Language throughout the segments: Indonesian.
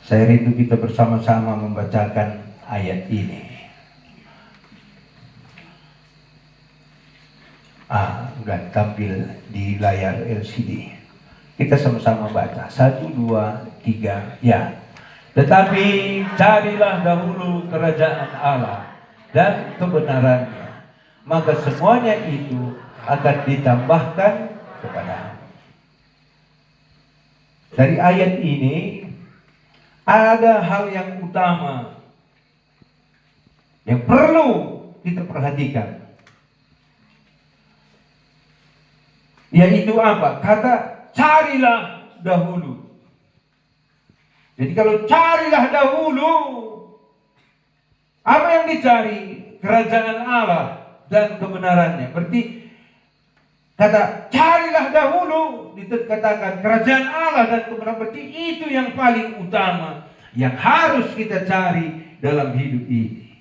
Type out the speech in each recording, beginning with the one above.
Saya rindu kita bersama-sama membacakan ayat ini. Udah tampil di layar LCD. Kita sama-sama baca. 1, 2, 3, ya. Tetapi carilah dahulu kerajaan Allah dan kebenarannya, maka semuanya itu akan ditambahkan kepadamu. Dari ayat ini ada hal yang utama yang perlu kita perhatikan. Yaitu apa? Kata carilah dahulu. Jadi kalau carilah dahulu, apa yang dicari? Kerajaan Allah dan kebenarannya. Berarti kata carilah dahulu, dikatakan kerajaan Allah dan kebenaran. Berarti itu yang paling utama yang harus kita cari dalam hidup ini.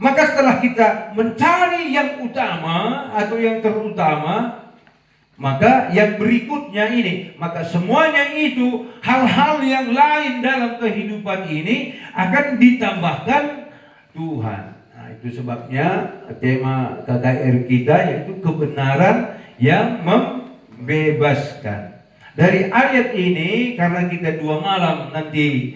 Maka setelah kita mencari yang utama atau yang terutama, maka yang berikutnya ini, maka semuanya itu hal-hal yang lain dalam kehidupan ini akan ditambahkan Tuhan. Nah, itu sebabnya tema KKR kita yaitu kebenaran yang membebaskan. Dari ayat ini, karena kita 2 malam nanti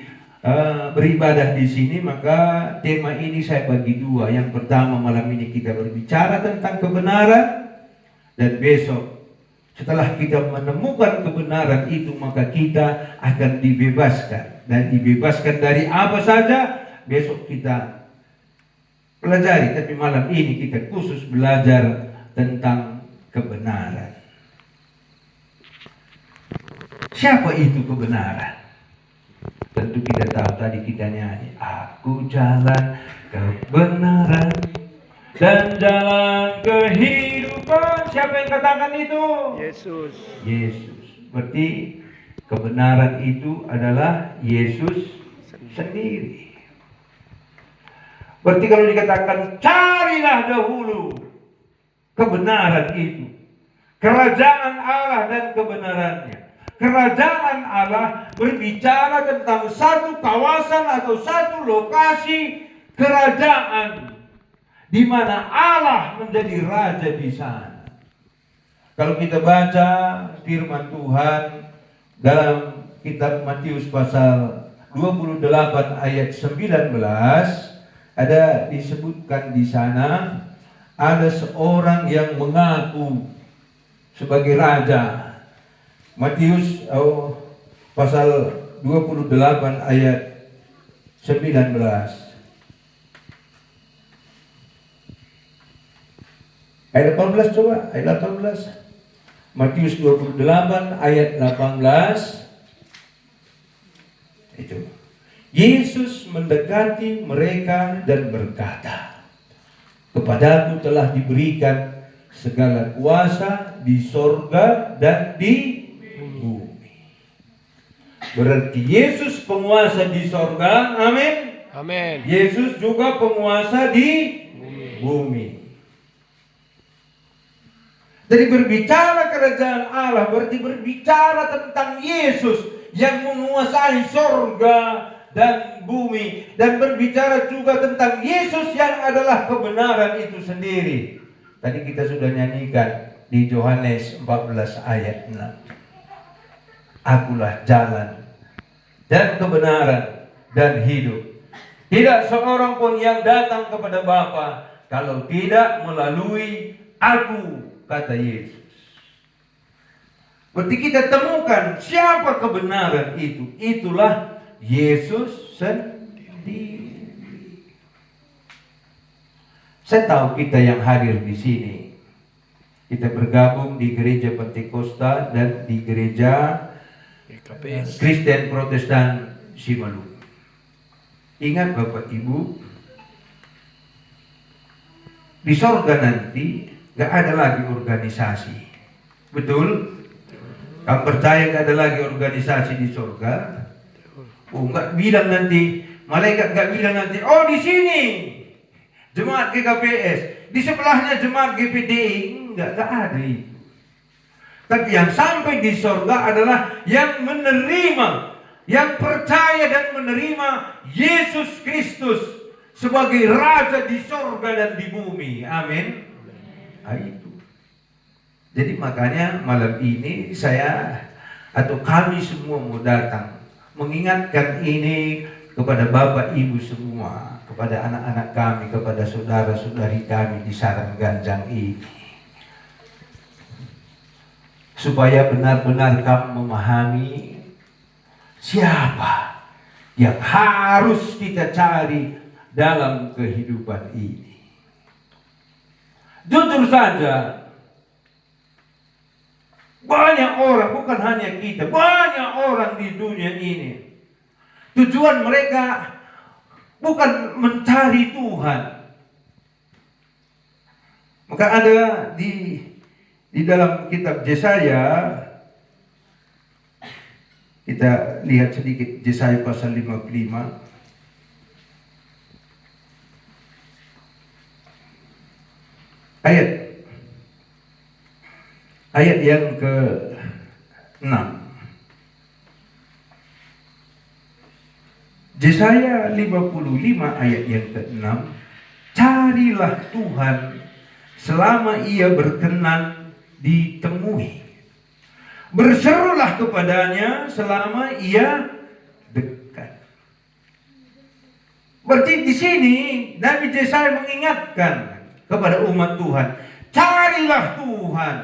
beribadah di sini, maka tema ini saya bagi 2. Yang pertama, malam ini kita berbicara tentang kebenaran, dan besok setelah kita menemukan kebenaran itu, maka kita akan dibebaskan. Dan dibebaskan dari apa saja, besok kita pelajari. Tapi malam ini kita khusus belajar tentang kebenaran. Siapa itu kebenaran? Tentu kita tahu, tadi kita nyanyi, aku jalan kebenaran dan jalan kehidupan. Siapa yang katakan itu? Yesus. Yesus. Berarti kebenaran itu adalah Yesus sendiri. Berarti kalau dikatakan carilah dahulu kebenaran itu, kerajaan Allah dan kebenarannya. Kerajaan Allah berbicara tentang satu kawasan atau satu lokasi kerajaan di mana Allah menjadi raja di sana. Kalau kita baca firman Tuhan dalam kitab Matius pasal 28 ayat 19, ada disebutkan di sana ada seorang yang mengaku sebagai raja. Matius pasal 28 ayat 19. Ayat 18 coba, ayat 18. Matius 28 ayat 18. Itu. Yesus mendekati mereka dan berkata, kepadaku telah diberikan segala kuasa di sorga dan di bumi. Berarti Yesus penguasa di sorga, amin. Amin. Yesus juga penguasa di bumi. Jadi berbicara kerajaan Allah berarti berbicara tentang Yesus yang menguasai sorga dan bumi, dan berbicara juga tentang Yesus yang adalah kebenaran itu sendiri. Tadi kita sudah nyanyikan di Yohanes 14 ayat 6. Akulah jalan dan kebenaran dan hidup. Tidak seorang pun yang datang kepada Bapa kalau tidak melalui aku, kata Yesus. Berarti kita temukan siapa kebenaran itu. Itulah Yesus sendiri. Saya tahu kita yang hadir di sini, kita bergabung di gereja Pentakosta dan di gereja Kristen Protestan Simalungun. Ingat Bapak Ibu, di sorga nanti gak ada lagi organisasi. Betul? Kamu percaya gak ada lagi organisasi di sorga? Oh, gak bilang nanti, malaikat gak bilang nanti, oh di sini jemaat GKPS, di sebelahnya jemaat GPDI. Gak ada itu. Tapi yang sampai di sorga adalah yang menerima, yang percaya dan menerima Yesus Kristus sebagai Raja di sorga dan di bumi. Amin. Nah, itu. Jadi makanya malam ini saya atau kami semua mau datang mengingatkan ini kepada Bapak Ibu semua, kepada anak-anak kami, kepada saudara-saudari kami di Sarangganjang ini, supaya benar-benar kamu memahami siapa yang harus kita cari dalam kehidupan ini. Jujur saja, banyak orang, bukan hanya kita, banyak orang di dunia ini, tujuan mereka bukan mencari Tuhan. Maka ada di dalam kitab Yesaya, kita lihat sedikit Yesaya pasal 55. Ayat yang ke-6. Yesaya 55 ayat yang ke-6. Carilah Tuhan selama ia berkenan ditemui. Berserulah kepadanya selama ia dekat. Berarti di sini Nabi Yesaya mengingatkan kepada umat Tuhan, carilah Tuhan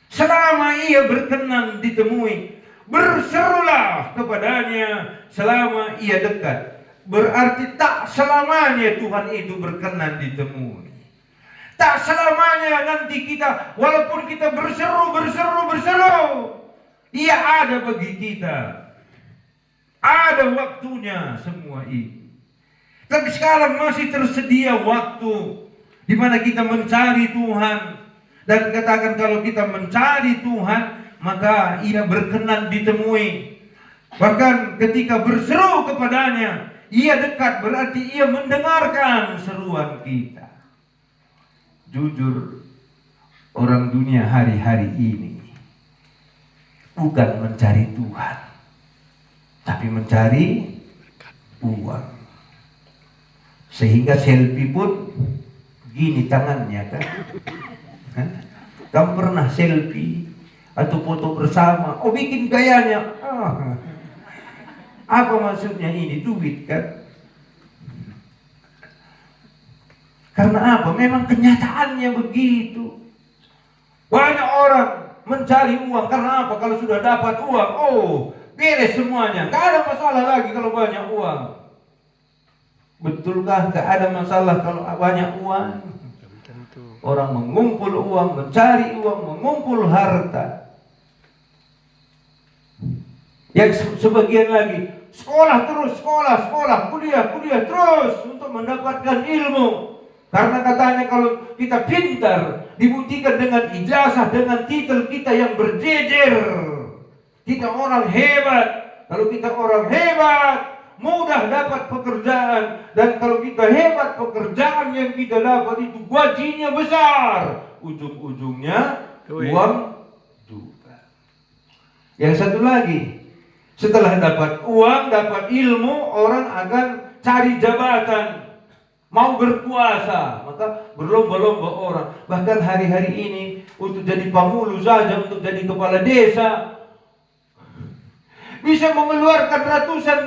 selama ia berkenan ditemui. Berserulah kepadanya selama ia dekat. Berarti tak selamanya Tuhan itu berkenan ditemui. Tak selamanya nanti kita, walaupun kita berseru, ia ada bagi kita. Ada waktunya semua ini. Tapi sekarang masih tersedia waktu di mana kita mencari Tuhan. Dan katakan kalau kita mencari Tuhan, maka ia berkenan ditemui. Bahkan ketika berseru kepadanya, ia dekat, berarti ia mendengarkan seruan kita. Jujur, orang dunia hari-hari ini bukan mencari Tuhan, tapi mencari uang. Sehingga selfie pun gini tangannya kan. Kamu pernah selfie atau foto bersama, oh bikin gayanya. Apa maksudnya ini? Duit kan? Karena apa? Memang kenyataannya begitu. Banyak orang mencari uang. Karena apa? Kalau sudah dapat uang, oh beres semuanya. Gak ada masalah lagi kalau banyak uang. Betulkah gak ada masalah kalau banyak uang? Orang mengumpul uang, mencari uang, mengumpul harta. Yang sebagian lagi sekolah terus, sekolah, kuliah terus untuk mendapatkan ilmu. Karena katanya kalau kita pintar, dibuktikan dengan ijazah, dengan titel kita yang berjejer. Kita orang hebat. Kalau kita orang hebat, mudah dapat pekerjaan. Dan kalau kita hebat, pekerjaan yang kita dapat itu gajinya besar, ujung-ujungnya uang juga. Yang satu lagi, setelah dapat uang, dapat ilmu, orang akan cari jabatan, mau berkuasa, maka berlomba-lomba orang. Bahkan hari-hari ini untuk jadi penghulu saja, untuk jadi kepala desa, bisa mengeluarkan ratusan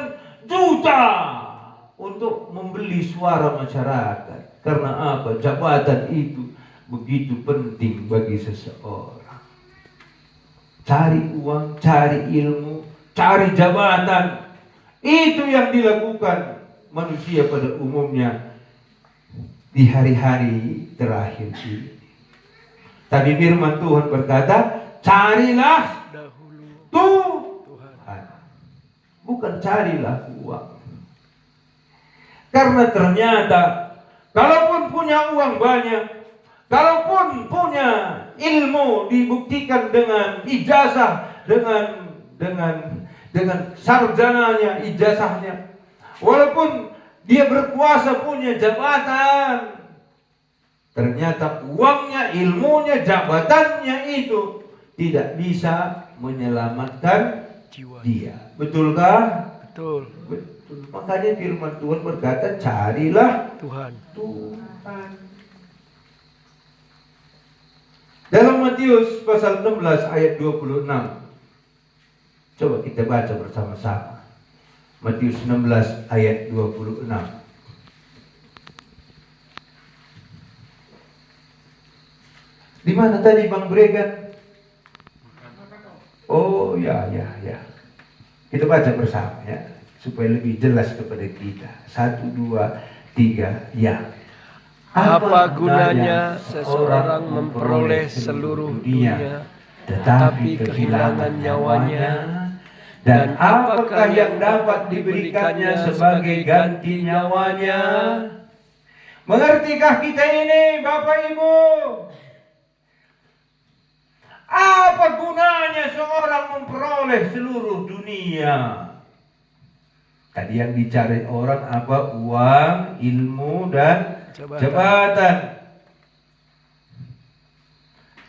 juta untuk membeli suara masyarakat. Karena apa? Jabatan itu begitu penting bagi seseorang. Cari uang, cari ilmu, cari jabatan. Itu yang dilakukan manusia pada umumnya di hari-hari terakhir ini. Tapi firman Tuhan berkata, carilah Tuhan. Bukan carilah uang. Karena ternyata kalaupun punya uang banyak, kalaupun punya ilmu dibuktikan dengan ijazah, dengan sarjananya, ijazahnya, walaupun dia berkuasa, punya jabatan, ternyata uangnya, ilmunya, jabatannya itu tidak bisa menyelamatkan jiwa. dia. Betulkah? Betul. Betul. Makanya firman Tuhan berkata, carilah Tuhan. Tuhan. Dalam Matius pasal 16 ayat 26. Coba kita baca bersama-sama. Matius 16 ayat 26. Di mana tadi Bang Bregan? Oh ya. Kita baca bersama ya, supaya lebih jelas kepada kita. 1, 2, 3, ya. Apa gunanya seseorang memperoleh seluruh dunia, tetapi kehilangan nyawanya? Dan apakah yang dapat diberikannya sebagai ganti nyawanya? Mengertikah kita ini, Bapak Ibu? Apa gunanya seorang memperoleh seluruh dunia? Tadi yang dicari orang apa? Uang, ilmu, dan jabatan.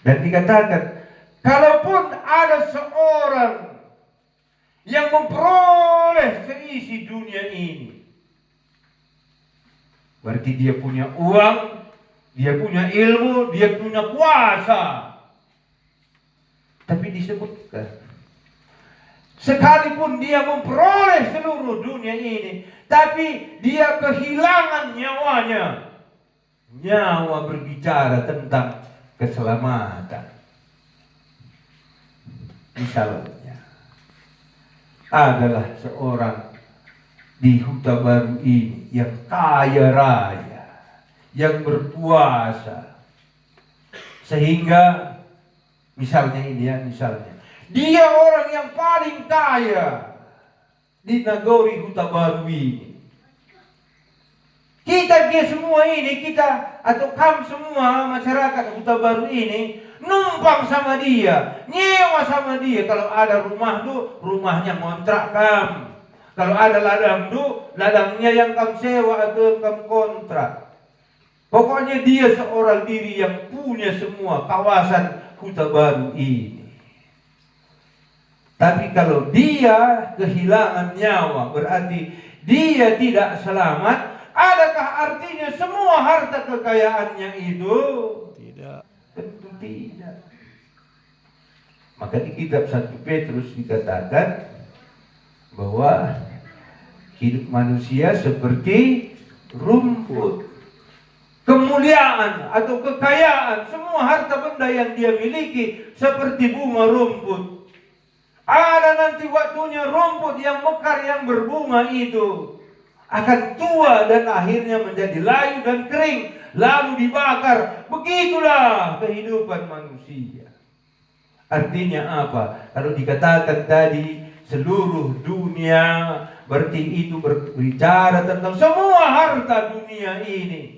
Dan dikatakan, kalaupun ada seorang yang memperoleh seisi dunia ini, berarti dia punya uang, dia punya ilmu, dia punya kuasa. Tapi disebutkan, sekalipun dia memperoleh seluruh dunia ini, tapi dia kehilangan nyawanya. Nyawa berbicara tentang keselamatan. Misalnya, adalah seorang di Huta Baru ini yang kaya raya, yang berkuasa, sehingga misalnya dia orang yang paling kaya di Nagori Huta Baru ini. Kita semua ini, atau kamu semua masyarakat Huta Baru ini numpang sama dia, nyewa sama dia. Kalau ada rumah tuh, rumahnya ngontrak kamu. Kalau ada ladang tuh, ladangnya yang kamu sewa atau yang kamu kontrak. Pokoknya dia seorang diri yang punya semua kawasan Huta Baru ini. Tapi kalau dia kehilangan nyawa, berarti dia tidak selamat. Adakah artinya semua harta kekayaannya itu? Tidak. Tentu tidak. Maka di kitab 1 Petrus dikatakan bahwa hidup manusia seperti rumput. Kemuliaan atau kekayaan, semua harta benda yang dia miliki seperti bunga rumput. Ada nanti waktunya rumput yang mekar, yang berbunga itu akan tua dan akhirnya menjadi layu dan kering, lalu dibakar. Begitulah kehidupan manusia. Artinya apa? Kalau dikatakan tadi seluruh dunia, berarti itu berbicara tentang semua harta dunia ini.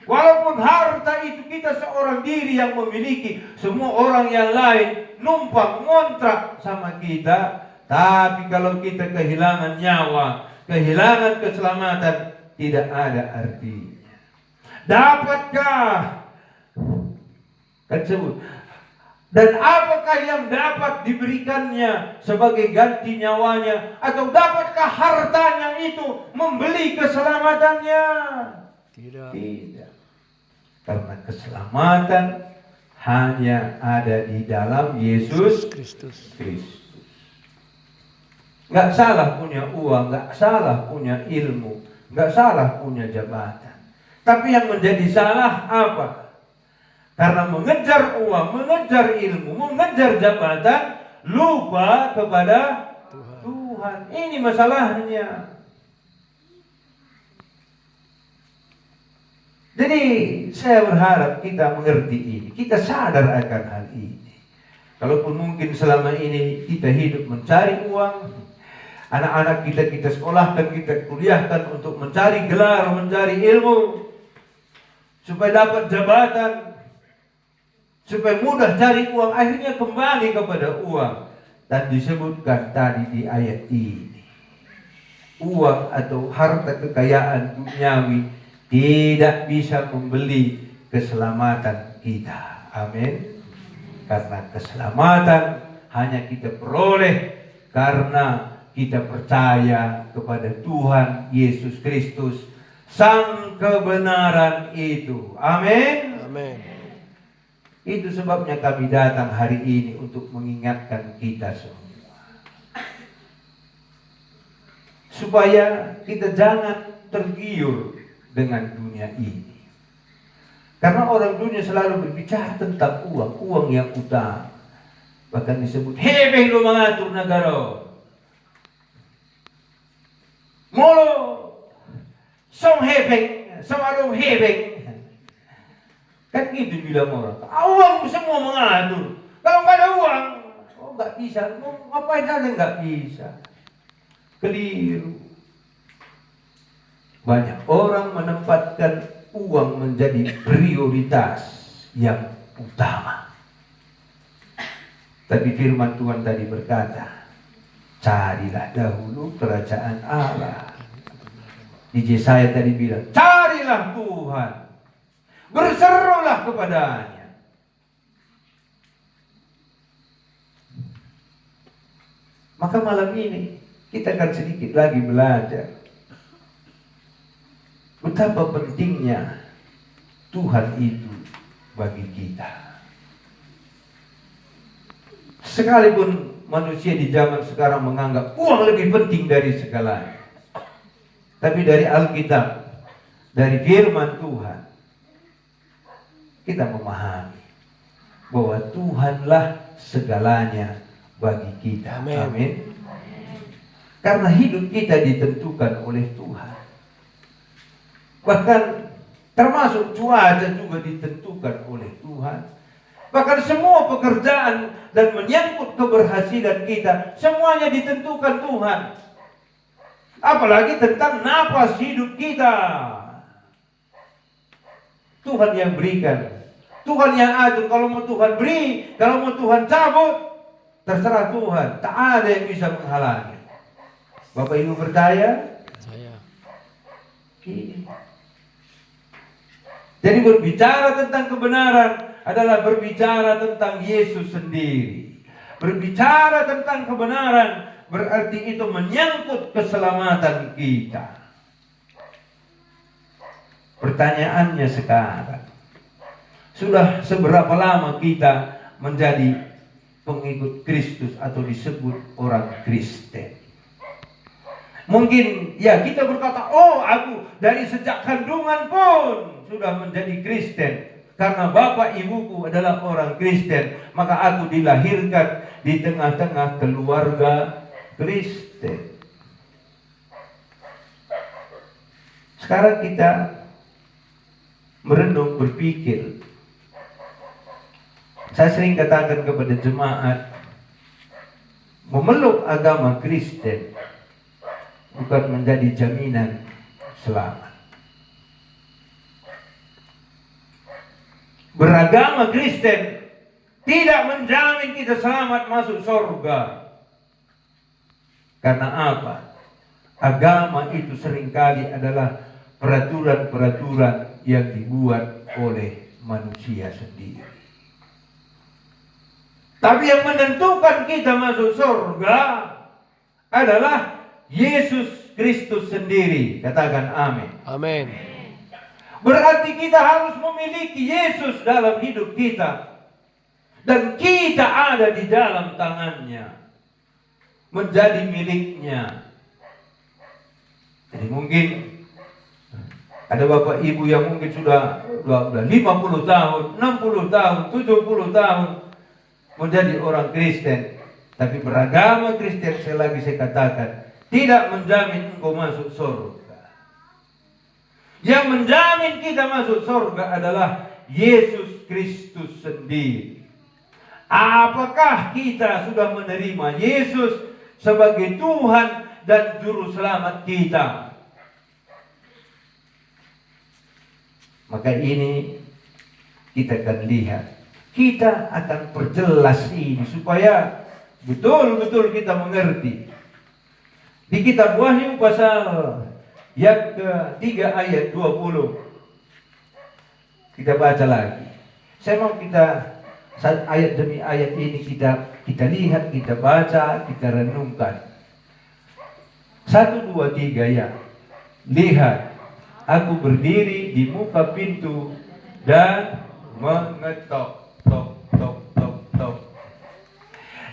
Walaupun harta itu kita seorang diri yang memiliki, semua orang yang lain numpang ngontrak sama kita. Tapi kalau kita kehilangan nyawa, kehilangan keselamatan, tidak ada artinya. Dapatkah? Kan sebut. Dan apakah yang dapat diberikannya sebagai ganti nyawanya? Atau dapatkah hartanya itu membeli keselamatannya? Tidak. Tidak. Karena keselamatan hanya ada di dalam Yesus Kristus. Nggak salah punya uang, nggak salah punya ilmu, nggak salah punya jabatan. Tapi yang menjadi salah apa? Karena mengejar uang, mengejar ilmu, mengejar jabatan, lupa kepada Tuhan. Ini masalahnya. Jadi saya berharap kita mengerti ini, kita sadar akan hal ini. Kalaupun mungkin selama ini kita hidup mencari uang, anak-anak kita sekolahkan, kita kuliahkan untuk mencari gelar, mencari ilmu, supaya dapat jabatan, supaya mudah cari uang, akhirnya kembali kepada uang. Dan disebutkan tadi di ayat ini, uang atau harta kekayaan duniawi tidak bisa membeli keselamatan kita. Amin. Karena keselamatan hanya kita peroleh karena kita percaya kepada Tuhan Yesus Kristus, Sang kebenaran itu. Amin. Amin. Itu sebabnya kami datang hari ini untuk mengingatkan kita semua, supaya kita jangan tergiur dengan dunia ini. Karena orang dunia selalu berbicara tentang uang, uang yang utama. Bahkan disebut hebeh lo mengatur negara. Molo song hebeh, sama hebeh. Kan gitu bilang orang. Uang semua mengatur. Kalau nggak ada uang, oh nggak bisa. Mau ngapain saja nggak bisa. Keliru. Banyak orang menempatkan uang menjadi prioritas yang utama. Tapi firman Tuhan tadi berkata, carilah dahulu kerajaan Allah. Di Yesaya tadi bilang, carilah Tuhan, berserulah kepadanya. Maka malam ini kita akan sedikit lagi belajar betapa pentingnya Tuhan itu bagi kita. Sekalipun manusia di zaman sekarang menganggap uang lebih penting dari segalanya, tapi dari Alkitab, dari firman Tuhan, kita memahami bahwa Tuhanlah segalanya bagi kita. Amin. Amin. Karena hidup kita ditentukan oleh Tuhan. Bahkan termasuk cuaca juga ditentukan oleh Tuhan. Bahkan semua pekerjaan dan menyangkut keberhasilan kita, semuanya ditentukan Tuhan. Apalagi tentang napas hidup kita. Tuhan yang berikan, Tuhan yang atur. Kalau mau Tuhan beri, kalau mau Tuhan cabut, terserah Tuhan. Tak ada yang bisa menghalangi. Bapak Ibu percaya? Saya. Jadi berbicara tentang kebenaran adalah berbicara tentang Yesus sendiri. Berbicara tentang kebenaran berarti itu menyangkut keselamatan kita. Pertanyaannya sekarang, sudah seberapa lama kita menjadi pengikut Kristus atau disebut orang Kristen? Mungkin ya kita berkata, oh aku dari sejak kandungan pun sudah menjadi Kristen. Karena bapak ibuku adalah orang Kristen, maka aku dilahirkan di tengah-tengah keluarga Kristen. Sekarang kita merenung, berpikir. Saya sering katakan kepada jemaat, memeluk agama Kristen bukan menjadi jaminan selamat. Beragama Kristen tidak menjamin kita selamat masuk surga. Karena apa? Agama itu seringkali adalah peraturan-peraturan yang dibuat oleh manusia sendiri. Tapi yang menentukan kita masuk surga adalah Yesus Kristus sendiri. Katakan amin. Amin. Berarti kita harus memiliki Yesus dalam hidup kita. Dan kita ada di dalam tangannya. Menjadi miliknya. Jadi mungkin ada bapak ibu yang mungkin sudah 50 tahun, 60 tahun, 70 tahun menjadi orang Kristen. Tapi beragama Kristen, saya katakan, tidak menjamin engkau masuk surga. Yang menjamin kita masuk surga adalah Yesus Kristus sendiri. Apakah kita sudah menerima Yesus sebagai Tuhan dan Juru Selamat kita? Maka ini kita akan lihat. Kita akan perjelas ini supaya betul-betul kita mengerti. Di kitab Wahyu pasal yang ke-3 ayat 20. Kita baca lagi. Saya mau kita Saat ayat demi ayat ini kita lihat, kita baca, kita renungkan. 1, 2, 3 ya. Lihat, aku berdiri di muka pintu dan mengetok, tok, tok, tok, tok.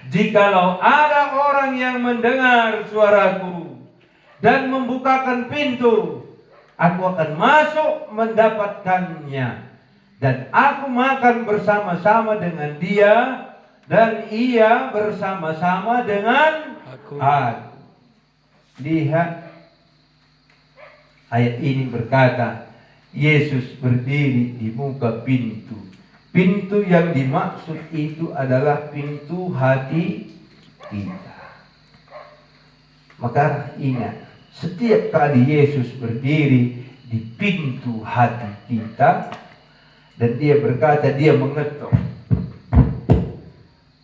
Jikalau ada orang yang mendengar suaraku dan membukakan pintu, aku akan masuk mendapatkannya. Dan aku makan bersama-sama dengan dia, dan ia bersama-sama dengan Aku. Lihat, ayat ini berkata, Yesus berdiri di muka pintu. Pintu yang dimaksud itu adalah pintu hati kita. Maka ingat, setiap kali Yesus berdiri di pintu hati kita, dan dia berkata, dia mengetok.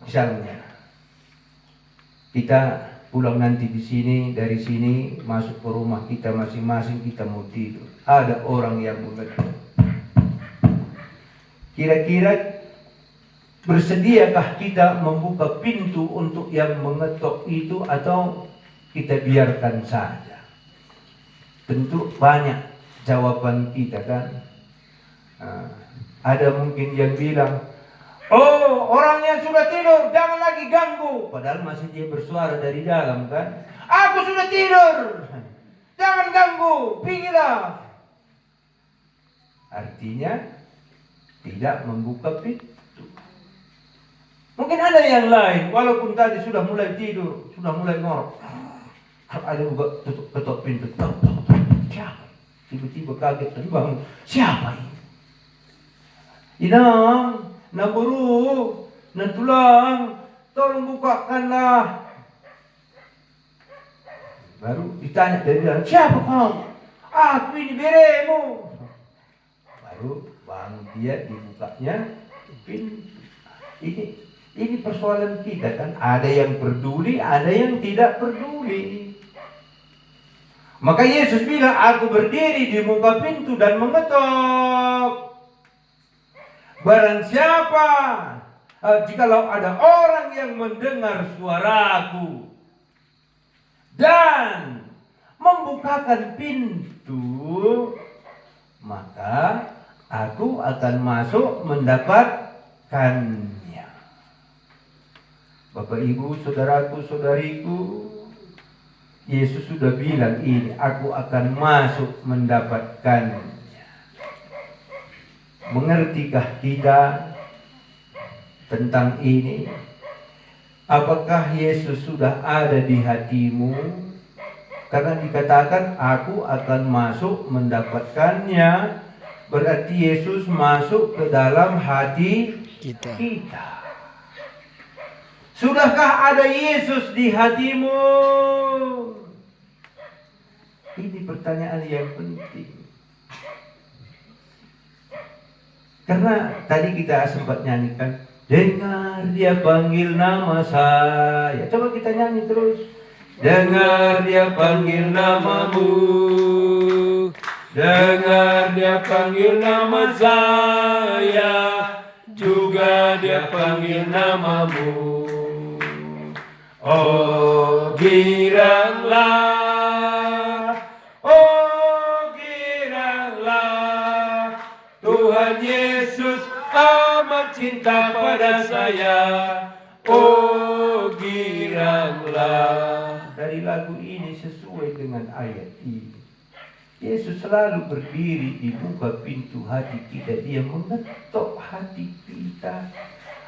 Misalnya, kita pulang nanti di sini, dari sini masuk ke rumah kita masing-masing, kita mau tidur. Ada orang yang mengetok. Kira-kira bersediakah kita membuka pintu untuk yang mengetok itu, atau kita biarkan saja? Tentu banyak jawaban kita kan. Ada mungkin yang bilang, oh, orangnya sudah tidur, jangan lagi ganggu. Padahal masih dia bersuara dari dalam kan. Aku sudah tidur, jangan ganggu, pergilah. Artinya tidak membuka pintu. Mungkin ada yang lain, walaupun tadi sudah mulai tidur, sudah mulai ngorok. Ada juga tutup ketok pintu. Siapa? Tiba-tiba kaget dan bangun. Siapa ini? Inang, naburu, nantulang, tolong bukakanlah. Baru ditanya dari dalam, siapa kau? Aku ini beremu. Baru bangun dia, dibukanya pintu. Ini persoalan kita kan. Ada yang peduli, ada yang tidak peduli. Maka Yesus bilang, aku berdiri di muka pintu dan mengetok. Barang siapa, jikalau ada orang yang mendengar suaraku dan membukakan pintu, maka aku akan masuk mendapatkannya. Bapak, Ibu, saudaraku, saudariku, Yesus sudah bilang ini, aku akan masuk mendapatkannya. Mengertikah kita tentang ini? Apakah Yesus sudah ada di hatimu? Karena dikatakan aku akan masuk mendapatkannya, berarti Yesus masuk ke dalam hati kita. Sudahkah ada Yesus di hatimu? Ini pertanyaan yang penting. Karena tadi kita sempat nyanyikan, dengar dia panggil nama saya. Coba kita nyanyi terus. Dengar dia panggil namamu, dengar dia panggil nama saya, juga dia panggil namamu. Oh, giranglah, oh, giranglah, Tuhan Yesus amat cinta pada saya. Oh, giranglah. Dari lagu ini sesuai dengan ayat ini. Yesus selalu berdiri di muka pintu hati kita. Dia mengetok hati kita.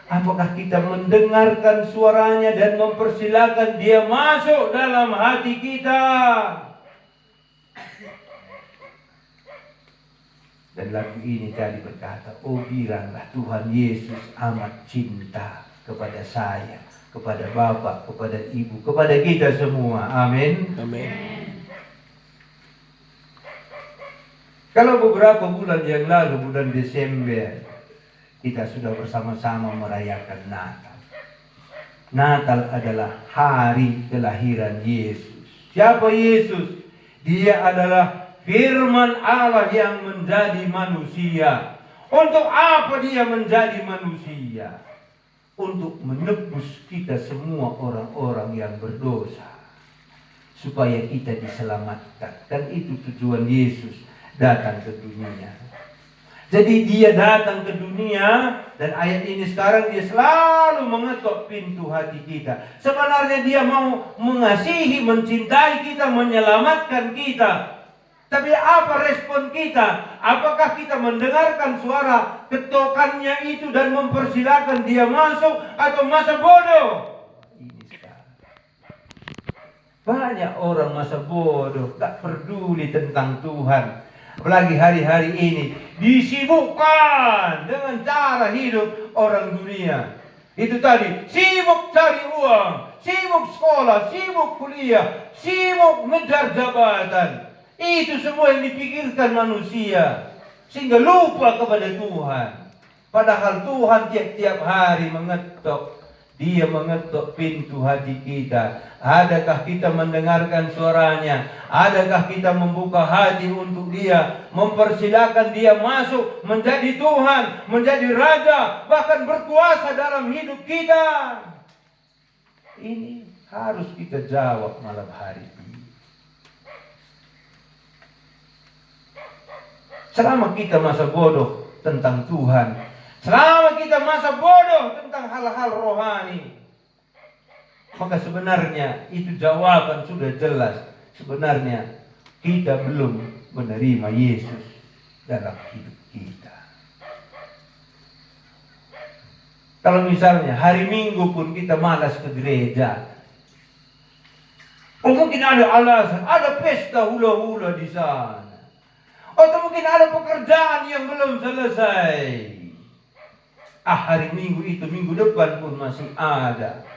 Apakah kita mendengarkan suaranya dan mempersilakan dia masuk dalam hati kita? Dan lagu ini tadi berkata, oh, bilanglah Tuhan Yesus amat cinta kepada saya, kepada Bapak, kepada Ibu, kepada kita semua. Amin. Amin. Kalau beberapa bulan yang lalu, bulan Desember, kita sudah bersama-sama merayakan Natal. Natal adalah hari kelahiran Yesus. Siapa Yesus? Dia adalah firman Allah yang menjadi manusia. Untuk apa dia menjadi manusia? untuk menebus kita semua orang-orang yang berdosa, supaya kita diselamatkan. Dan itu tujuan Yesus datang ke dunia. Jadi dia datang ke dunia, dan ayat ini sekarang dia selalu mengetuk pintu hati kita. Sebenarnya dia mau mengasihi, mencintai kita, menyelamatkan kita. Tapi apa respon kita? Apakah kita mendengarkan suara ketukannya itu dan mempersilahkan dia masuk, atau masa bodoh? Ini sekarang. Banyak orang masa bodoh, tak peduli tentang Tuhan. Apalagi hari-hari ini disibukkan dengan cara hidup orang dunia. Itu tadi, sibuk cari uang, sibuk sekolah, sibuk kuliah, sibuk ngejar jabatan. Itu semua yang dipikirkan manusia, sehingga lupa kepada Tuhan. Padahal Tuhan tiap-tiap hari mengetuk. Dia mengetuk pintu hati kita. Adakah kita mendengarkan suaranya? Adakah kita membuka hati untuk dia? Mempersilahkan dia masuk menjadi Tuhan, menjadi Raja, bahkan berkuasa dalam hidup kita? Ini harus kita jawab malam hari ini. Selama kita masa bodoh tentang Tuhan, selama kita masa bodoh tentang hal-hal rohani, maka sebenarnya itu jawaban sudah jelas. Sebenarnya kita belum menerima Yesus dalam hidup kita. Kalau misalnya hari Minggu pun kita malas ke gereja, mungkin ada alasan, ada pesta hula-hula di sana, atau mungkin ada pekerjaan yang belum selesai. Hari Minggu itu, minggu depan pun masih ada.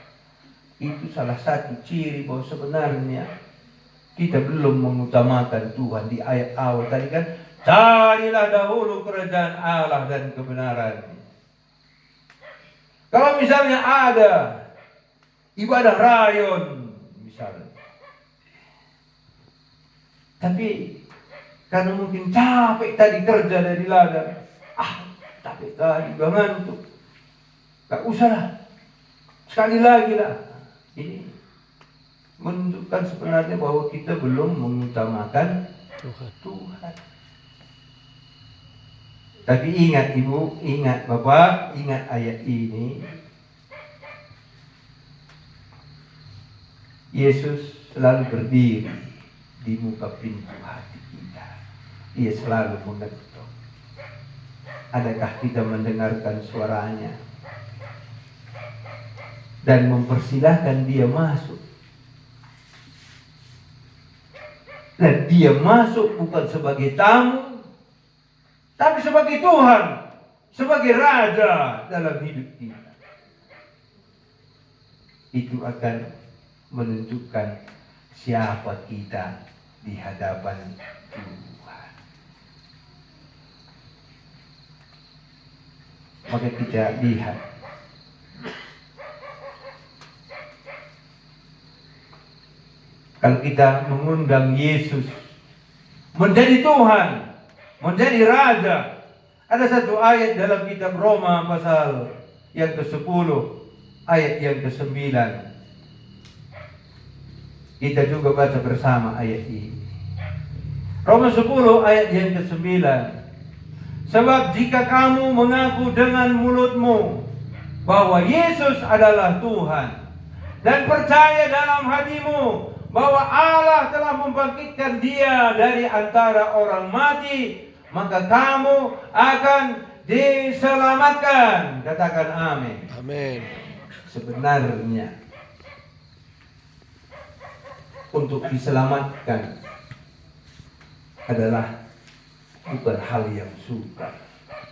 Itu salah satu ciri bahwa sebenarnya kita belum mengutamakan Tuhan. Di ayat awal tadi kan, carilah dahulu kerajaan Allah dan kebenaran. Kalau misalnya ada ibadah rayon misalnya, tapi karena mungkin capek tadi kerja dari ladang, capek tadi udah ngantuk, gak usah lah, sekali lagi lah. Ini menunjukkan sebenarnya bahwa kita belum mengutamakan Tuhan. Tapi ingat ibu, ingat bapak, ingat ayat ini. Yesus selalu berdiri di muka pintu hati kita. Dia selalu mengetuk. Adakah kita mendengarkan suaranya dan mempersilahkan dia masuk? Dan dia masuk bukan sebagai tamu, tapi sebagai Tuhan, sebagai Raja dalam hidup kita. Itu akan menunjukkan siapa kita di hadapan Tuhan. Maka kita lihat, kalau kita mengundang Yesus menjadi Tuhan, menjadi Raja. Ada satu ayat dalam kitab Roma pasal yang ke-10, ayat yang ke-9. Kita juga baca bersama ayat ini. Roma 10 ayat yang ke-9. Sebab jika kamu mengaku dengan mulutmu bahwa Yesus adalah Tuhan, dan percaya dalam hatimu bahwa Allah telah membangkitkan dia dari antara orang mati, maka kamu akan diselamatkan. Katakan amin. Amin. Sebenarnya untuk diselamatkan adalah bukan hal yang sukar.